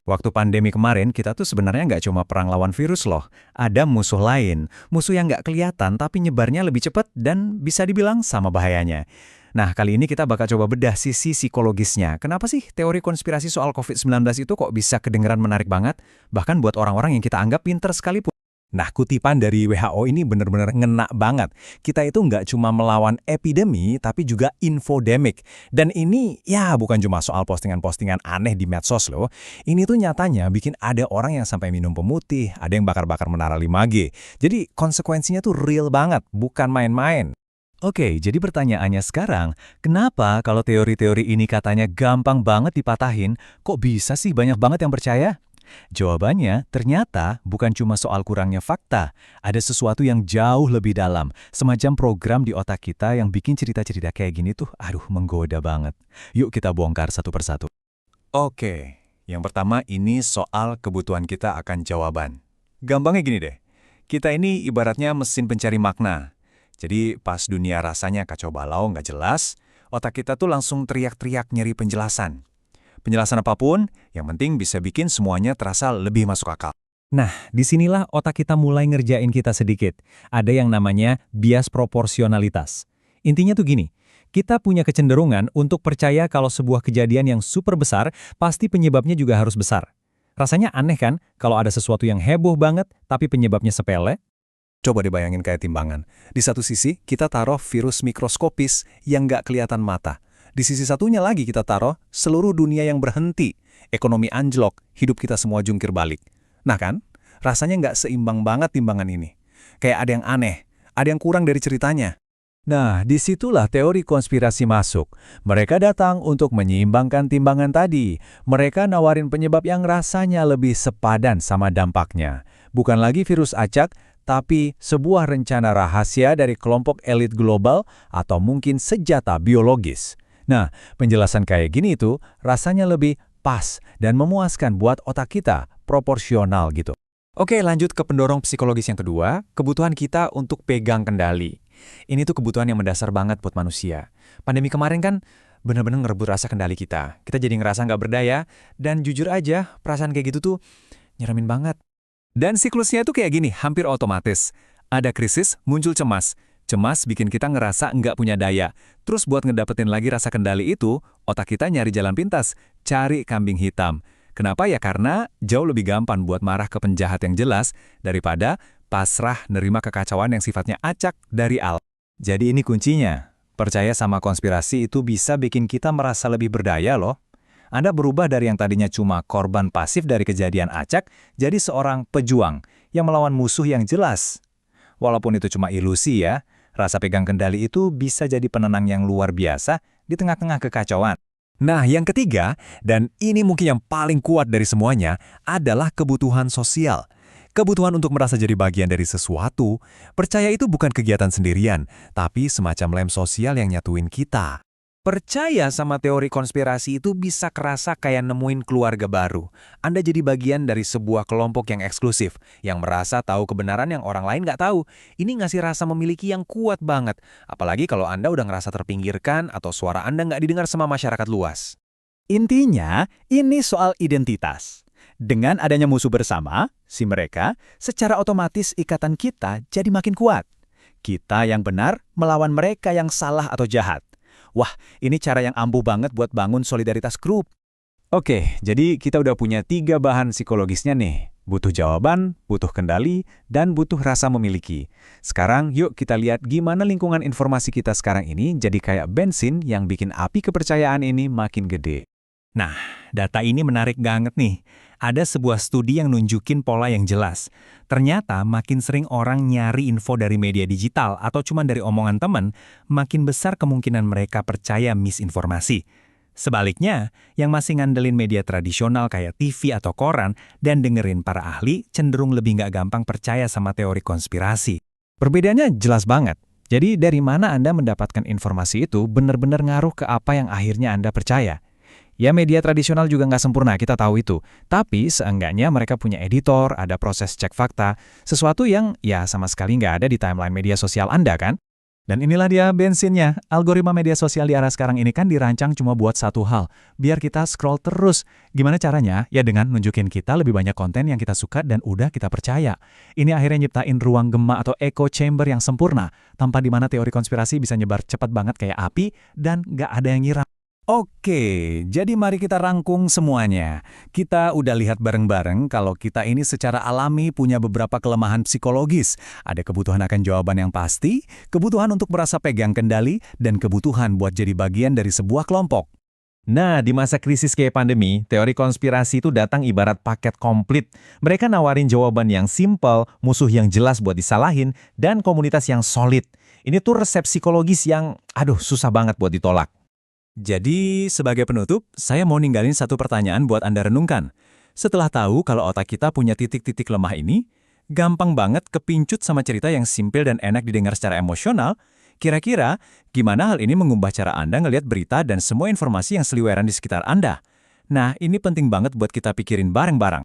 Waktu pandemi kemarin, kita tuh sebenarnya nggak cuma perang lawan virus loh. Ada musuh lain, musuh yang nggak kelihatan tapi nyebarnya lebih cepat dan bisa dibilang sama bahayanya. Nah, kali ini kita bakal coba bedah sisi psikologisnya. Kenapa sih teori konspirasi soal COVID-19 itu kok bisa kedengeran menarik banget? Bahkan buat orang-orang yang kita anggap pinter sekalipun. Nah, kutipan dari WHO ini benar-benar ngena banget. Kita itu nggak cuma melawan epidemi, tapi juga infodemic. Dan ini ya bukan cuma soal postingan-postingan aneh di medsos loh. Ini tuh nyatanya bikin ada orang yang sampai minum pemutih, ada yang bakar-bakar menara 5G. Jadi konsekuensinya tuh real banget, bukan main-main. Oke, jadi pertanyaannya sekarang, kenapa kalau teori-teori ini katanya gampang banget dipatahin, kok bisa sih banyak banget yang percaya? Jawabannya ternyata bukan cuma soal kurangnya fakta, ada sesuatu yang jauh lebih dalam, semacam program di otak kita yang bikin cerita-cerita kayak gini tuh, menggoda banget. Yuk kita bongkar satu persatu. Oke, yang pertama ini soal kebutuhan kita akan jawaban. Gampangnya gini deh, kita ini ibaratnya mesin pencari makna. Jadi pas dunia rasanya kacau balau nggak jelas, otak kita tuh langsung teriak-teriak nyari penjelasan. Penjelasan apapun, yang penting bisa bikin semuanya terasa lebih masuk akal. Nah, disinilah otak kita mulai ngerjain kita sedikit. Ada yang namanya bias proporsionalitas. Intinya tuh gini, kita punya kecenderungan untuk percaya kalau sebuah kejadian yang super besar, pasti penyebabnya juga harus besar. Rasanya aneh kan, kalau ada sesuatu yang heboh banget, tapi penyebabnya sepele? Coba dibayangin kayak timbangan. Di satu sisi, kita taruh virus mikroskopis yang nggak kelihatan mata. Di sisi satunya lagi kita taruh seluruh dunia yang berhenti, ekonomi anjlok, hidup kita semua jungkir balik. Nah kan, rasanya nggak seimbang banget timbangan ini. Kayak ada yang aneh, ada yang kurang dari ceritanya. Nah, disitulah teori konspirasi masuk. Mereka datang untuk menyeimbangkan timbangan tadi. Mereka nawarin penyebab yang rasanya lebih sepadan sama dampaknya. Bukan lagi virus acak, tapi sebuah rencana rahasia dari kelompok elit global atau mungkin senjata biologis. Nah, penjelasan kayak gini itu rasanya lebih pas dan memuaskan buat otak kita, proporsional gitu. Oke, lanjut ke pendorong psikologis yang kedua, kebutuhan kita untuk pegang kendali. Ini tuh kebutuhan yang mendasar banget buat manusia. Pandemi kemarin kan bener-bener ngerebut rasa kendali kita. Kita jadi ngerasa nggak berdaya, dan jujur aja, perasaan kayak gitu tuh nyeremin banget. Dan siklusnya tuh kayak gini, hampir otomatis. Ada krisis, muncul cemas. Cemas bikin kita ngerasa nggak punya daya. Terus buat ngedapetin lagi rasa kendali itu, otak kita nyari jalan pintas, cari kambing hitam. Kenapa ya? Karena jauh lebih gampang buat marah ke penjahat yang jelas daripada pasrah nerima kekacauan yang sifatnya acak dari awal. Jadi ini kuncinya. Percaya sama konspirasi itu bisa bikin kita merasa lebih berdaya loh. Anda berubah dari yang tadinya cuma korban pasif dari kejadian acak, jadi seorang pejuang yang melawan musuh yang jelas. Walaupun itu cuma ilusi ya, rasa pegang kendali itu bisa jadi penenang yang luar biasa di tengah-tengah kekacauan. Nah, yang ketiga, dan ini mungkin yang paling kuat dari semuanya, adalah kebutuhan sosial. Kebutuhan untuk merasa jadi bagian dari sesuatu. Percaya itu bukan kegiatan sendirian, tapi semacam lem sosial yang nyatuin kita. Percaya sama teori konspirasi itu bisa kerasa kayak nemuin keluarga baru. Anda jadi bagian dari sebuah kelompok yang eksklusif, yang merasa tahu kebenaran yang orang lain nggak tahu. Ini ngasih rasa memiliki yang kuat banget. Apalagi kalau Anda udah ngerasa terpinggirkan atau suara Anda nggak didengar sama masyarakat luas. Intinya, ini soal identitas. Dengan adanya musuh bersama, si mereka, secara otomatis ikatan kita jadi makin kuat. Kita yang benar melawan mereka yang salah atau jahat. Wah, ini cara yang ampuh banget buat bangun solidaritas grup. Oke, jadi kita udah punya 3 bahan psikologisnya nih. Butuh jawaban, butuh kendali, dan butuh rasa memiliki. Sekarang yuk kita lihat gimana lingkungan informasi kita sekarang ini jadi kayak bensin yang bikin api kepercayaan ini makin gede. Nah, data ini menarik banget nih. Ada sebuah studi yang nunjukin pola yang jelas. Ternyata makin sering orang nyari info dari media digital atau cuma dari omongan teman, makin besar kemungkinan mereka percaya misinformasi. Sebaliknya, yang masih ngandelin media tradisional kayak TV atau koran dan dengerin para ahli cenderung lebih nggak gampang percaya sama teori konspirasi. Perbedaannya jelas banget. Jadi dari mana Anda mendapatkan informasi itu benar-benar ngaruh ke apa yang akhirnya Anda percaya. Ya, media tradisional juga nggak sempurna, kita tahu itu. Tapi seenggaknya mereka punya editor, ada proses cek fakta, sesuatu yang ya sama sekali nggak ada di timeline media sosial Anda kan? Dan inilah dia bensinnya. Algoritma media sosial di era sekarang ini kan dirancang cuma buat satu hal, biar kita scroll terus. Gimana caranya? Ya dengan nunjukin kita lebih banyak konten yang kita suka dan udah kita percaya. Ini akhirnya nyiptain ruang gema atau echo chamber yang sempurna, tanpa di mana teori konspirasi bisa nyebar cepat banget kayak api dan nggak ada yang ngira. Oke, jadi mari kita rangkum semuanya. Kita udah lihat bareng-bareng kalau kita ini secara alami punya beberapa kelemahan psikologis. Ada kebutuhan akan jawaban yang pasti, kebutuhan untuk merasa pegang kendali, dan kebutuhan buat jadi bagian dari sebuah kelompok. Nah, di masa krisis kayak pandemi, teori konspirasi itu datang ibarat paket komplit. Mereka nawarin jawaban yang simpel, musuh yang jelas buat disalahin, dan komunitas yang solid. Ini tuh resep psikologis yang, susah banget buat ditolak. Jadi, sebagai penutup, saya mau ninggalin satu pertanyaan buat Anda renungkan. Setelah tahu kalau otak kita punya titik-titik lemah ini, gampang banget kepincut sama cerita yang simpel dan enak didengar secara emosional, kira-kira gimana hal ini mengubah cara Anda ngelihat berita dan semua informasi yang seliweran di sekitar Anda? Nah, ini penting banget buat kita pikirin bareng-bareng.